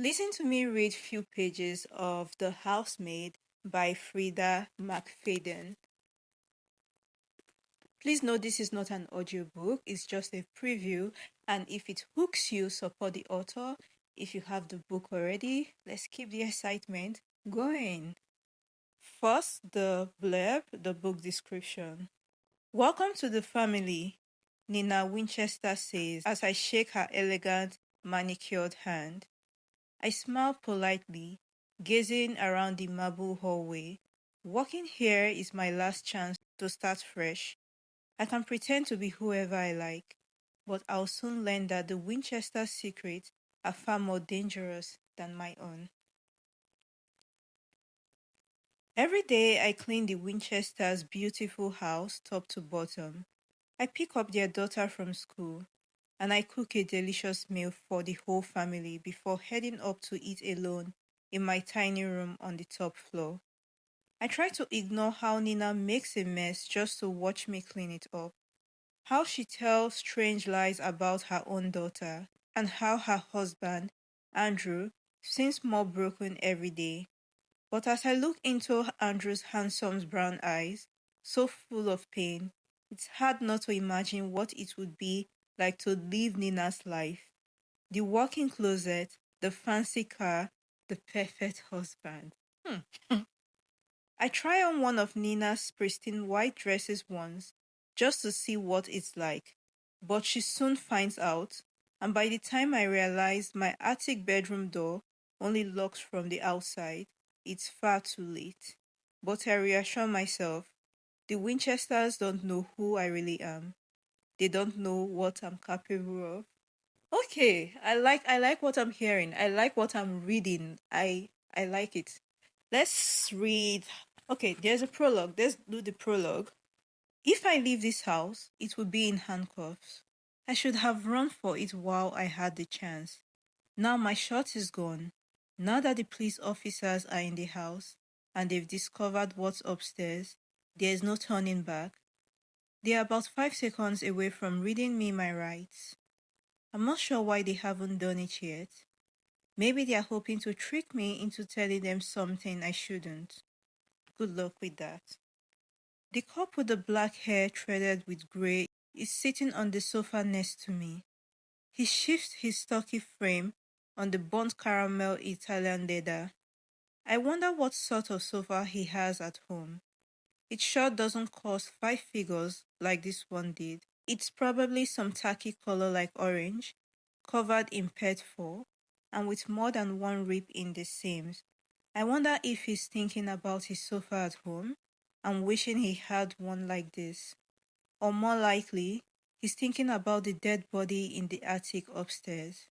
Listen to me read few pages of The Housemaid by FREIDA MCFADDEN. Please note this is not an audiobook, it's just a preview, and if it hooks you, support the author. If you have the book already, let's keep the excitement going. First, the blurb, the book description. Welcome to the family, Nina Winchester says as I shake her elegant, manicured hand. I smile politely, gazing around the marble hallway. Walking here is my last chance to start fresh. I can pretend to be whoever I like, but I'll soon learn that the Winchester secrets are far more dangerous than my own. Every day I clean the Winchesters' beautiful house top to bottom. I pick up their daughter from school, and I cook a delicious meal for the whole family before heading up to eat alone in my tiny room on the top floor. I try to ignore how Nina makes a mess just to watch me clean it up, how she tells strange lies about her own daughter, and how her husband, Andrew, seems more broken every day. But as I look into Andrew's handsome brown eyes, so full of pain, it's hard not to imagine what it would be like to live Nina's life. The walk-in closet, the fancy car, the perfect husband. I try on one of Nina's pristine white dresses once, just to see what it's like. But she soon finds out, and by the time I realize my attic bedroom door only locks from the outside, it's far too late. But I reassure myself, the Winchesters don't know who I really am. They don't know what I'm capable of. Okay, I like what I'm hearing. I like what I'm reading. I like it. Let's read. Okay, there's a prologue. Let's do the prologue. If I leave this house, it would be in handcuffs. I should have run for it while I had the chance. Now my shot is gone. Now that the police officers are in the house and they've discovered what's upstairs, there is no turning back. They are about 5 seconds away from reading me my rights. I'm not sure why they haven't done it yet. Maybe they are hoping to trick me into telling them something I shouldn't. Good luck with that. The cop with the black hair threaded with grey is sitting on the sofa next to me. He shifts his stocky frame on the burnt caramel Italian leather. I wonder what sort of sofa he has at home. It sure doesn't cost 5 figures like this one did. It's probably some tacky color like orange, covered in pet fur, and with more than one rip in the seams. I wonder if he's thinking about his sofa at home and wishing he had one like this. Or more likely, he's thinking about the dead body in the attic upstairs.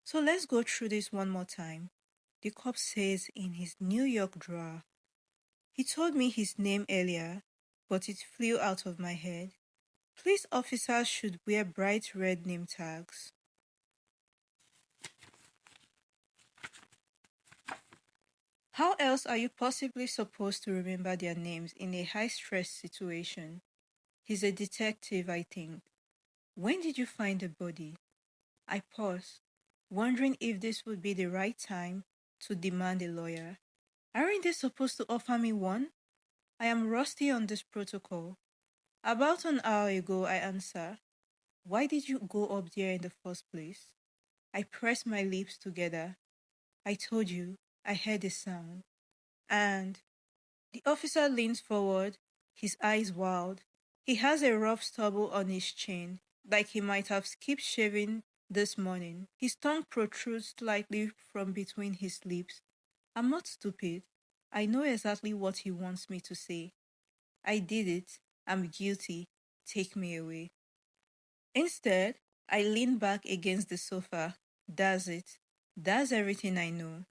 So let's go through this one more time. The cop says in his New York drawer. He told me his name earlier, but it flew out of my head. Police officers should wear bright red name tags. How else are you possibly supposed to remember their names in a high-stress situation? He's a detective, I think. When did you find the body? I paused, wondering if this would be the right time to demand a lawyer. Aren't they supposed to offer me one? I am rusty on this protocol. About an hour ago, I answer. Why did you go up there in the first place? I press my lips together. I told you, I heard a sound. And the officer leans forward, his eyes wild. He has a rough stubble on his chin, like he might have skipped shaving this morning. His tongue protrudes slightly from between his lips. I'm not stupid. I know exactly what he wants me to say. I did it. I'm guilty. Take me away. Instead, I lean back against the sofa. That's it. That's everything I know.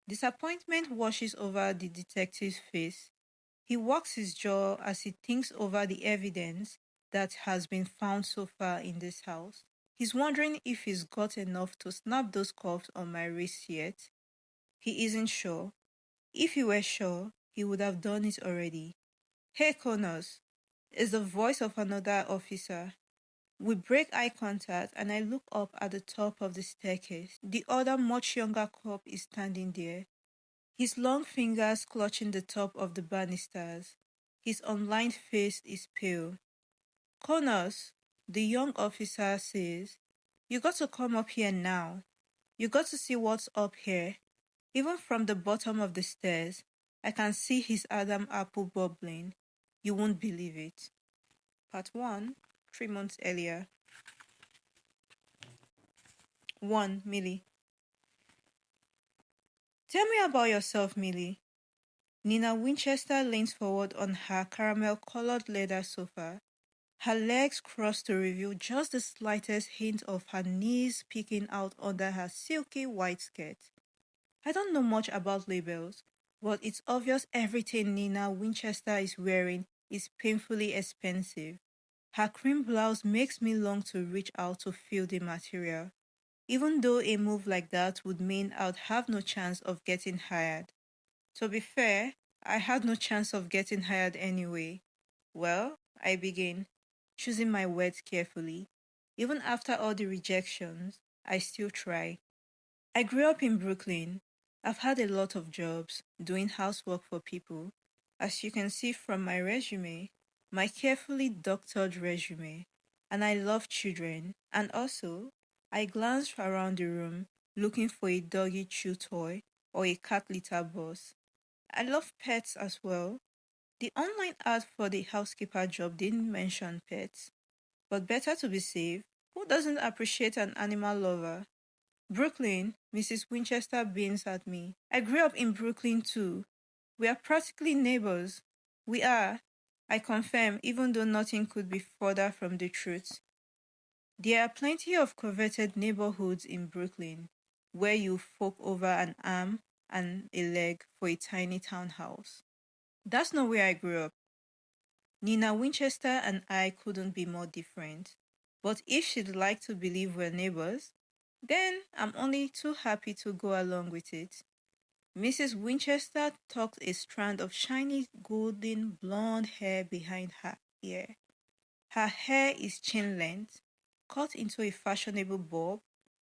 Disappointment washes over the detective's face. He walks his jaw as he thinks over the evidence that has been found so far in this house. He's wondering if he's got enough to snap those cuffs on my wrist yet. He isn't sure. If he were sure, he would have done it already. Hey, Connors, is the voice of another officer. We break eye contact and I look up at the top of the staircase. The other, much younger cop is standing there, his long fingers clutching the top of the banisters. His unlined face is pale. Connors, the young officer says, "You got to come up here now. You got to see what's up here." Even from the bottom of the stairs, I can see his Adam apple bubbling. You won't believe it. Part 1, 3 months earlier. 1. Millie. Tell me about yourself, Millie. Nina Winchester leans forward on her caramel-colored leather sofa, her legs crossed to reveal just the slightest hint of her knees peeking out under her silky white skirt. I don't know much about labels, but it's obvious everything Nina Winchester is wearing is painfully expensive. Her cream blouse makes me long to reach out to feel the material, even though a move like that would mean I'd have no chance of getting hired. To be fair, I had no chance of getting hired anyway. Well, I begin, choosing my words carefully. Even after all the rejections, I still try. I grew up in Brooklyn. I've had a lot of jobs, doing housework for people. As you can see from my resume, my carefully doctored resume, and I love children. And also, I glanced around the room, looking for a doggy chew toy or a cat litter box. I love pets as well. The online ad for the housekeeper job didn't mention pets, but better to be safe. Who doesn't appreciate an animal lover? Brooklyn, Mrs. Winchester beams at me. I grew up in Brooklyn too. We are practically neighbors. We are, I confirm, even though nothing could be further from the truth. There are plenty of coveted neighborhoods in Brooklyn where you fork over an arm and a leg for a tiny townhouse. That's not where I grew up. Nina Winchester and I couldn't be more different. But if she'd like to believe we're neighbors, then I'm only too happy to go along with it. Mrs. Winchester tucked a strand of shiny golden blonde hair behind her ear. Her hair is chin length, cut into a fashionable bob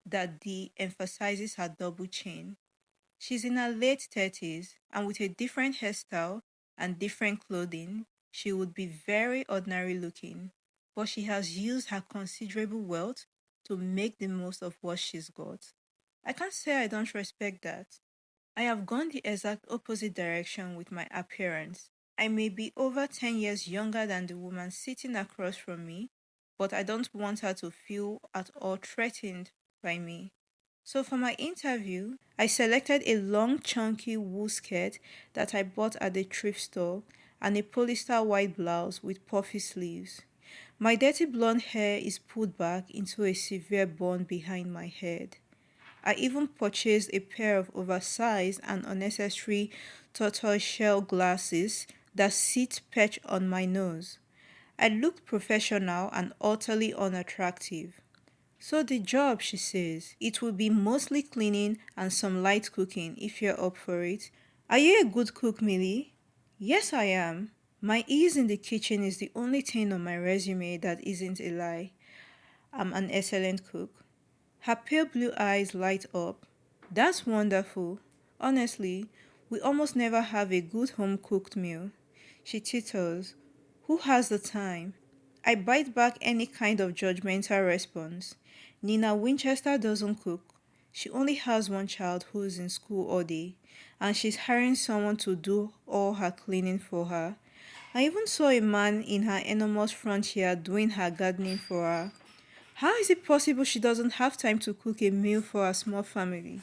that de-emphasizes her double chin. She's in her late 30s, and with a different hairstyle and different clothing, she would be very ordinary looking. But she has used her considerable wealth to make the most of what she's got. I can't say I don't respect that. I have gone the exact opposite direction with my appearance. I may be over 10 years younger than the woman sitting across from me, but I don't want her to feel at all threatened by me. So for my interview, I selected a long chunky wool skirt that I bought at the thrift store and a polyester white blouse with puffy sleeves. My dirty blonde hair is pulled back into a severe bun behind my head. I even purchased a pair of oversized and unnecessary tortoiseshell glasses that sit perched on my nose. I looked professional and utterly unattractive. So the job, she says, it will be mostly cleaning and some light cooking if you're up for it. Are you a good cook, Millie? Yes, I am. My ease in the kitchen is the only thing on my resume that isn't a lie. I'm an excellent cook. Her pale blue eyes light up. That's wonderful. Honestly, we almost never have a good home cooked meal. She titters. Who has the time? I bite back any kind of judgmental response. Nina Winchester doesn't cook. She only has one child who's in school all day, and she's hiring someone to do all her cleaning for her. I even saw a man in her enormous front yard doing her gardening for her. How is it possible she doesn't have time to cook a meal for a small family?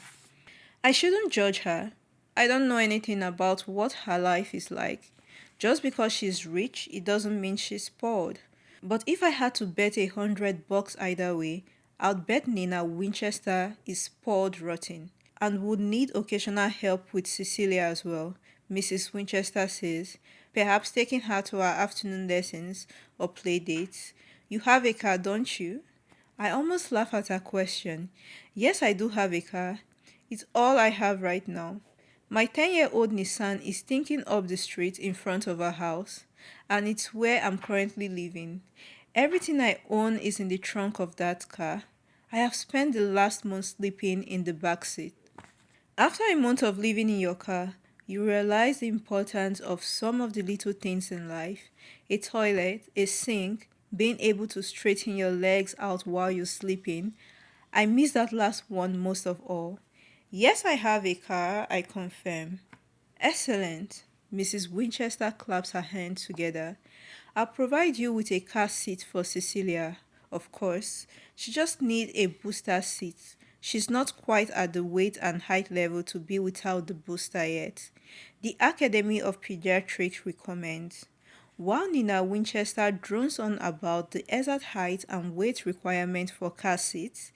I shouldn't judge her. I don't know anything about what her life is like. Just because she's rich, it doesn't mean she's spoiled. But if I had to bet $100 either way, I'd bet Nina Winchester is spoiled rotten and would need occasional help with Cecilia as well, Mrs. Winchester says, perhaps taking her to her afternoon lessons or play dates. You have a car, don't you? I almost laugh at her question. Yes, I do have a car. It's all I have right now. My 10-year-old Nissan is stinking up the street in front of our house, and it's where I'm currently living. Everything I own is in the trunk of that car. I have spent the last month sleeping in the back seat. After a month of living in your car, you realize the importance of some of the little things in life: a toilet, a sink, being able to straighten your legs out while you're sleeping. I miss that last one most of all. Yes, I have a car, I confirm. Excellent. Mrs. Winchester claps her hands together. I'll provide you with a car seat for Cecilia. Of course, she just needs a booster seat. She's not quite at the weight and height level to be without the booster yet. The Academy of Pediatrics recommends. While Nina Winchester drones on about the exact height and weight requirement for car seats,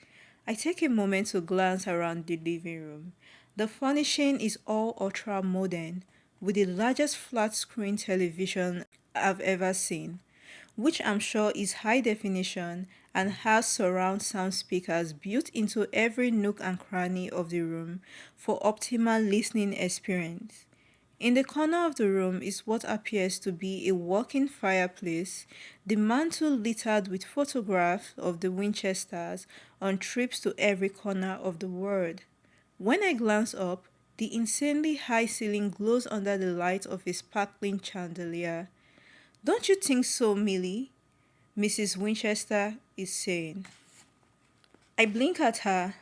I take a moment to glance around the living room. The furnishing is all ultra modern, with the largest flat screen television I've ever seen, which I'm sure is high definition and has surround sound speakers built into every nook and cranny of the room for optimal listening experience. In the corner of the room is what appears to be a walk-in fireplace, the mantel littered with photographs of the Winchesters on trips to every corner of the world. When I glance up, the insanely high ceiling glows under the light of a sparkling chandelier. Don't you think so, Millie? Mrs. Winchester is saying. I blink at her.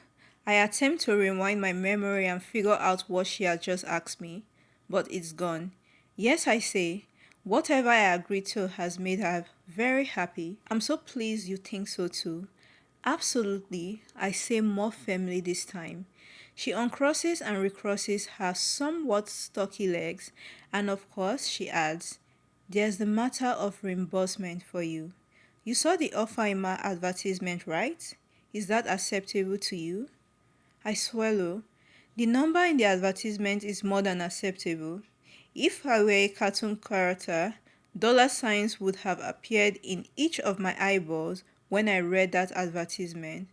I attempt to rewind my memory and figure out what she had just asked me, but it's gone. Yes, I say, whatever I agreed to has made her very happy. I'm so pleased you think so too. Absolutely, I say more firmly this time. She uncrosses and recrosses her somewhat stocky legs, and of course, she adds, there's the matter of reimbursement for you. You saw the offer in my advertisement, right? Is that acceptable to you? I swallow. The number in the advertisement is more than acceptable. If I were a cartoon character, dollar signs would have appeared in each of my eyeballs when I read that advertisement.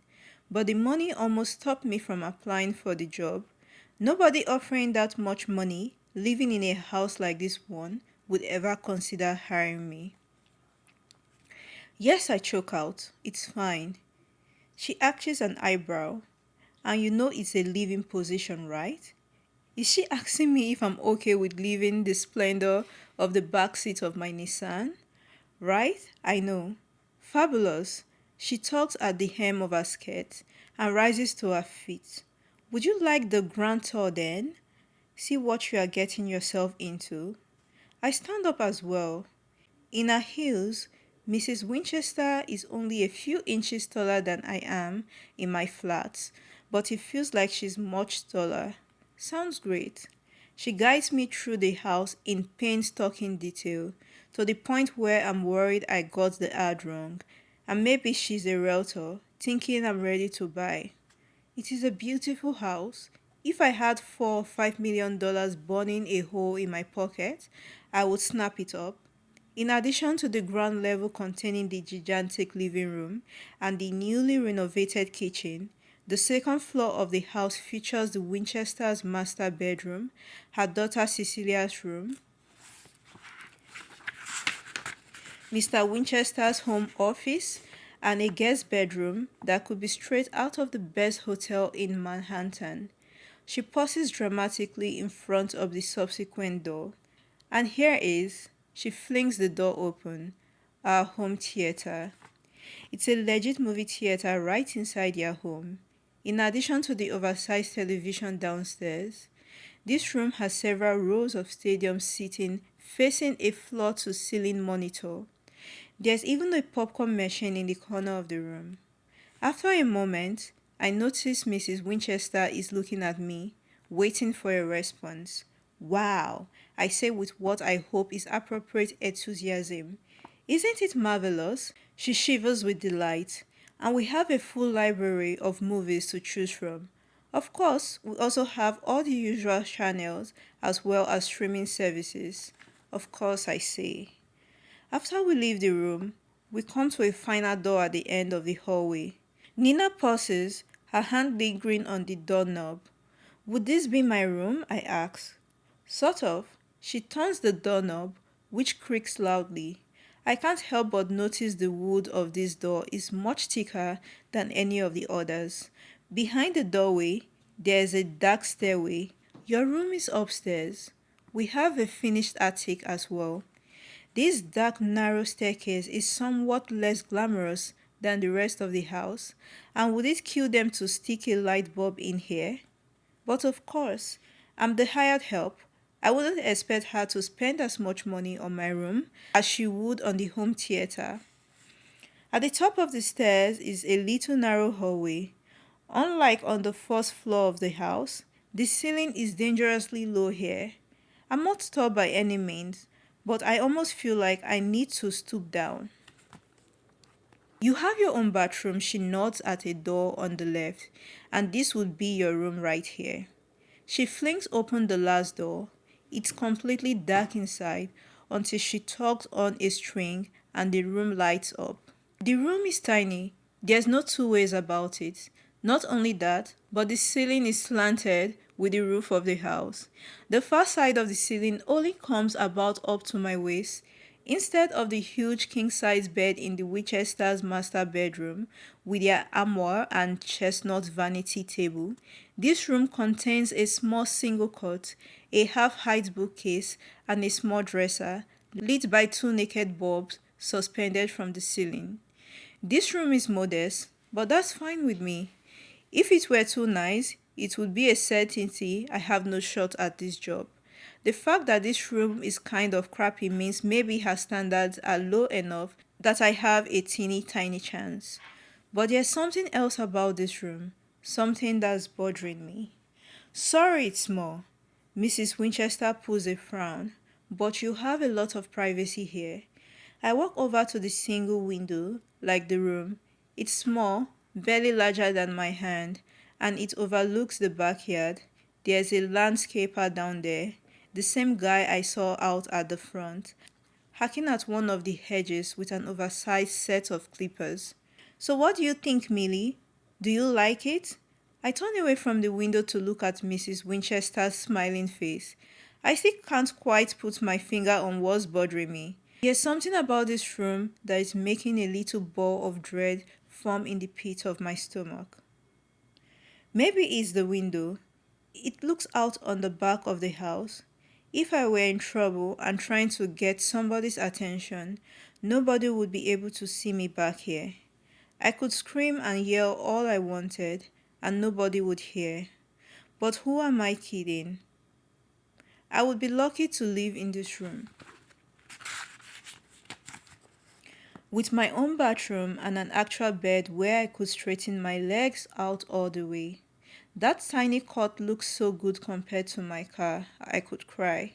But the money almost stopped me from applying for the job. Nobody offering that much money, living in a house like this one, would ever consider hiring me. Yes, I choke out. It's fine. She arches an eyebrow. And you know it's a living position, right? Is she asking me if I'm okay with leaving the splendor of the back seat of my Nissan? Right? I know. Fabulous. She tugs at the hem of her skirt and rises to her feet. Would you like the grand tour then? See what you are getting yourself into. I stand up as well. In her heels, Mrs. Winchester is only a few inches taller than I am in my flats, but it feels like she's much taller. Sounds great. She guides me through the house in painstaking detail, to the point where I'm worried I got the ad wrong, and maybe she's a realtor, thinking I'm ready to buy. It is a beautiful house. If I had $4 or $5 million burning a hole in my pocket, I would snap it up. In addition to the ground level containing the gigantic living room and the newly renovated kitchen, the second floor of the house features the Winchester's master bedroom, her daughter Cecilia's room, Mr. Winchester's home office, and a guest bedroom that could be straight out of the best hotel in Manhattan. She pauses dramatically in front of the subsequent door. And here is, she flings the door open, our home theater. It's a legit movie theater right inside your home. In addition to the oversized television downstairs, this room has several rows of stadium seating facing a floor to ceiling monitor. There's even a popcorn machine in the corner of the room. After a moment, I notice Mrs. Winchester is looking at me, waiting for a response. Wow, I say with what I hope is appropriate enthusiasm. Isn't it marvelous? She shivers with delight. And we have a full library of movies to choose from. Of course, we also have all the usual channels as well as streaming services. Of course, I say. After we leave the room, we come to a final door at the end of the hallway. Nina pauses, her hand lingering on the doorknob. Would this be my room? I ask. Sort of. She turns the doorknob, which creaks loudly. I can't help but notice the wood of this door is much thicker than any of the others. Behind the doorway, there is a dark stairway. Your room is upstairs. We have a finished attic as well. This dark, narrow staircase is somewhat less glamorous than the rest of the house, and would it kill them to stick a light bulb in here? But of course, I'm the hired help. I wouldn't expect her to spend as much money on my room as she would on the home theater. At the top of the stairs is a little narrow hallway. Unlike on the first floor of the house, the ceiling is dangerously low here. I'm not tall by any means, but I almost feel like I need to stoop down. You have your own bathroom, she nods at a door on the left, and this would be your room right here. She flings open the last door. It's completely dark inside until she tugs on a string and the room lights up. The room is tiny. There's no two ways about it. Not only that, but the ceiling is slanted with the roof of the house. The far side of the ceiling only comes about up to my waist. Instead of the huge king-size bed in the Winchester's master bedroom with their armoire and chestnut vanity table, this room contains a small single cot, a half-height bookcase, and a small dresser, lit by two naked bulbs suspended from the ceiling. This room is modest, but that's fine with me. If it were too nice, it would be a certainty I have no shot at this job. The fact that this room is kind of crappy means maybe her standards are low enough that I have a teeny tiny chance. But there's something else about this room, something that's bothering me. Sorry it's small. Mrs. Winchester pulls a frown, but you have a lot of privacy here. I walk over to the single window, like the room. It's small, barely larger than my hand, and it overlooks the backyard. There's a landscaper down there, the same guy I saw out at the front, hacking at one of the hedges with an oversized set of clippers. So what do you think, Millie? Do you like it? I turn away from the window to look at Mrs. Winchester's smiling face. I still can't quite put my finger on what's bothering me. There's something about this room that is making a little ball of dread form in the pit of my stomach. Maybe it's the window. It looks out on the back of the house. If I were in trouble and trying to get somebody's attention, nobody would be able to see me back here. I could scream and yell all I wanted, and nobody would hear. But who am I kidding? I would be lucky to live in this room, with my own bathroom and an actual bed where I could straighten my legs out all the way. That tiny cot looks so good compared to my car, I could cry.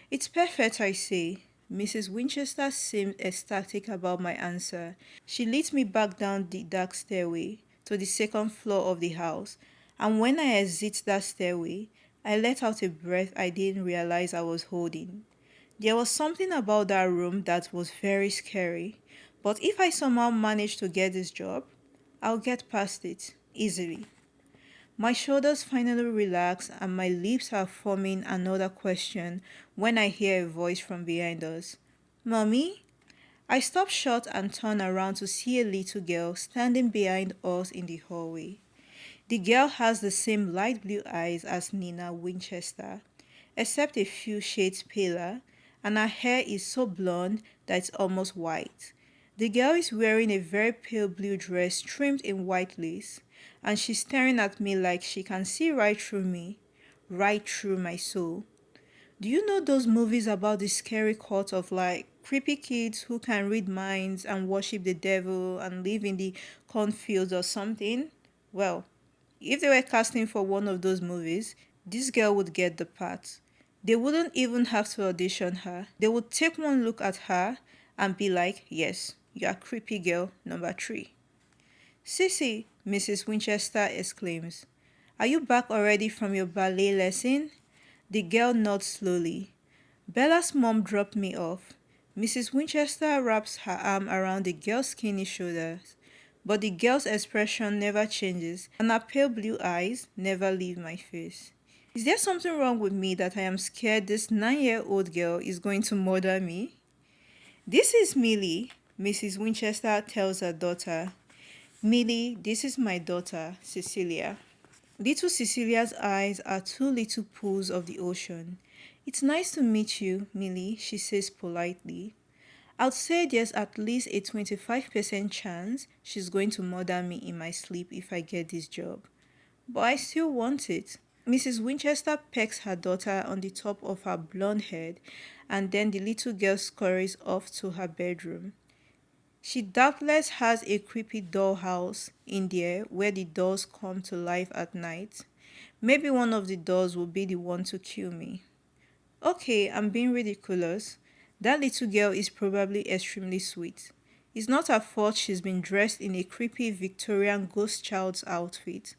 It's perfect, I say. Mrs. Winchester seemed ecstatic about my answer. She leads me back down the dark stairway to the second floor of the house, and when I exit that stairway, I let out a breath I didn't realize I was holding. There was something about that room that was very scary, but if I somehow manage to get this job, I'll get past it easily. My shoulders finally relax and my lips are forming another question when I hear a voice from behind us. Mommy? I stop short and turn around to see a little girl standing behind us in the hallway. The girl has the same light blue eyes as Nina Winchester, except a few shades paler, and her hair is so blonde that it's almost white. The girl is wearing a very pale blue dress trimmed in white lace, and she's staring at me like she can see right through me, right through my soul. Do you know those movies about the scary cult of like creepy kids who can read minds and worship the devil and live in the cornfields or something? Well, if they were casting for one of those movies, this girl would get the part. They wouldn't even have to audition her. They would take one look at her and be like, yes, you're creepy girl number 3. Sissy, Mrs. Winchester exclaims. Are you back already from your ballet lesson? The girl nods slowly. Bella's mom dropped me off. Mrs. Winchester wraps her arm around the girl's skinny shoulders, but the girl's expression never changes and her pale blue eyes never leave my face. Is there something wrong with me that I am scared this 9-year-old girl is going to murder me? This is Millie, Mrs. Winchester tells her daughter. Millie, this is my daughter, Cecilia. Little Cecilia's eyes are two little pools of the ocean. It's nice to meet you, Millie, she says politely. I'd say there's at least a 25% chance she's going to murder me in my sleep if I get this job. But I still want it. Mrs. Winchester pecks her daughter on the top of her blonde head, and then the little girl scurries off to her bedroom. She doubtless has a creepy dollhouse in there where the dolls come to life at night. Maybe one of the dolls will be the one to kill me. Okay, I'm being ridiculous. That little girl is probably extremely sweet. It's not her fault she's been dressed in a creepy Victorian ghost child's outfit.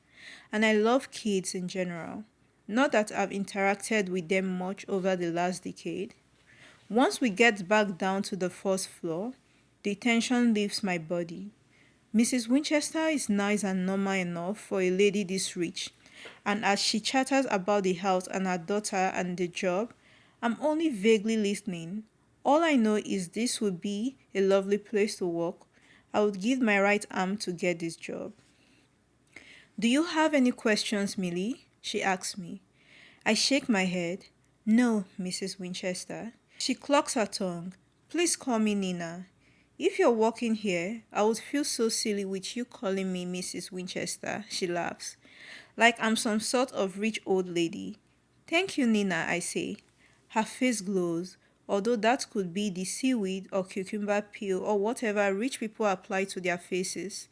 And I love kids in general. Not that I've interacted with them much over the last decade. Once we get back down to the first floor, the tension leaves my body. Mrs. Winchester is nice and normal enough for a lady this rich, and as she chatters about the house and her daughter and the job, I'm only vaguely listening. All I know is this would be a lovely place to work. I would give my right arm to get this job. Do you have any questions, Millie? She asks me. I shake my head. No, Mrs. Winchester. She clucks her tongue. Please call me Nina. If you're working here, I would feel so silly with you calling me Mrs. Winchester, she laughs. Like I'm some sort of rich old lady. Thank you, Nina, I say. Her face glows, although that could be the seaweed or cucumber peel or whatever rich people apply to their faces.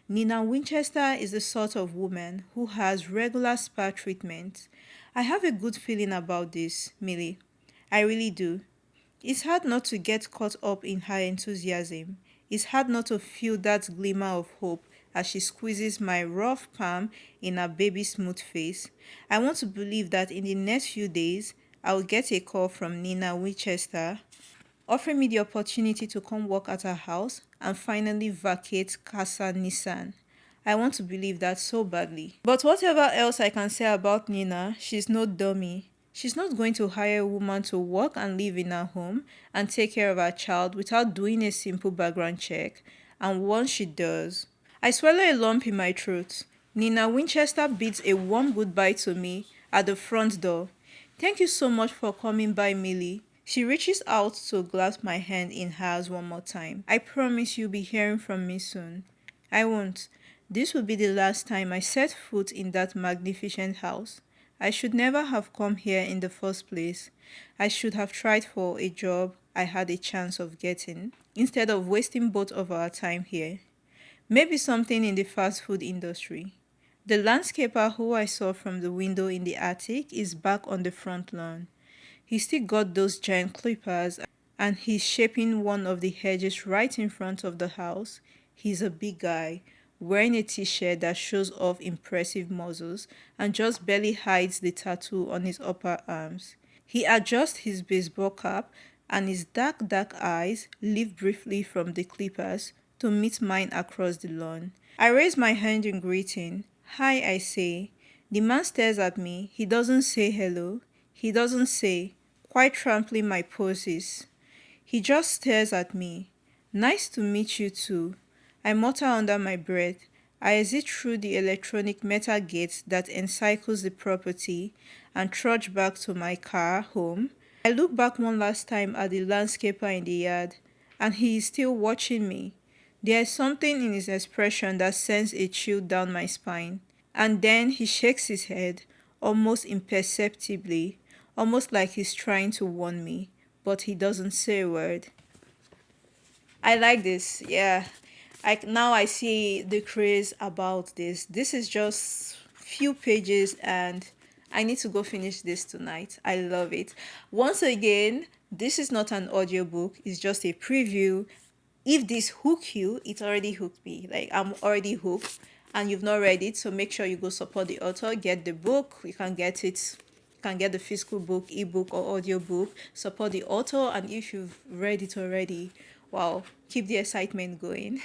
Nina Winchester is the sort of woman who has regular spa treatment. I have a good feeling about this, Millie. I really do. It's hard not to get caught up in her enthusiasm. It's hard not to feel that glimmer of hope as she squeezes my rough palm in her baby smooth face. I want to believe that in the next few days, I will get a call from Nina Winchester offering me the opportunity to come work at her house and finally vacate Casa Nissan. I want to believe that so badly. But whatever else I can say about Nina, she's no dummy. She's not going to hire a woman to work and live in her home and take care of her child without doing a simple background check. And once she does, I swallow a lump in my throat. Nina Winchester bids a warm goodbye to me at the front door. Thank you so much for coming by, Millie. She reaches out to grasp my hand in hers one more time. I promise you'll be hearing from me soon. I won't. This will be the last time I set foot in that magnificent house. I should never have come here in the first place. I should have tried for a job I had a chance of getting, instead of wasting both of our time here. Maybe something in the fast food industry. The landscaper who I saw from the window in the attic is back on the front lawn. He still got those giant clippers and he's shaping one of the hedges right in front of the house. He's a big guy, wearing a t-shirt that shows off impressive muscles and just barely hides the tattoo on his upper arms. He adjusts his baseball cap and his dark eyes lift briefly from the clippers to meet mine across the lawn. I raise my hand in greeting. Hi, I say. The man stares at me. He doesn't say hello. He doesn't say, quite trampling my poses. He just stares at me. Nice to meet you too. I mutter under my breath. I exit through the electronic metal gate that encircles the property and trudge back to my car home. I look back one last time at the landscaper in the yard, and he is still watching me. There is something in his expression that sends a chill down my spine. And then he shakes his head, almost imperceptibly, almost like he's trying to warn me, but he doesn't say a word. I like this, yeah. Now I see the craze about this. This is just few pages and I need to go finish this tonight. I love it. Once again, this is not an audiobook, it's just a preview. If this hook you, it already hooked me. Like I'm already hooked and you've not read it, so make sure you go support the author, get the book. You can get it, you can get the physical book, ebook or audiobook. Support the author, and if you've read it already, wow, keep the excitement going.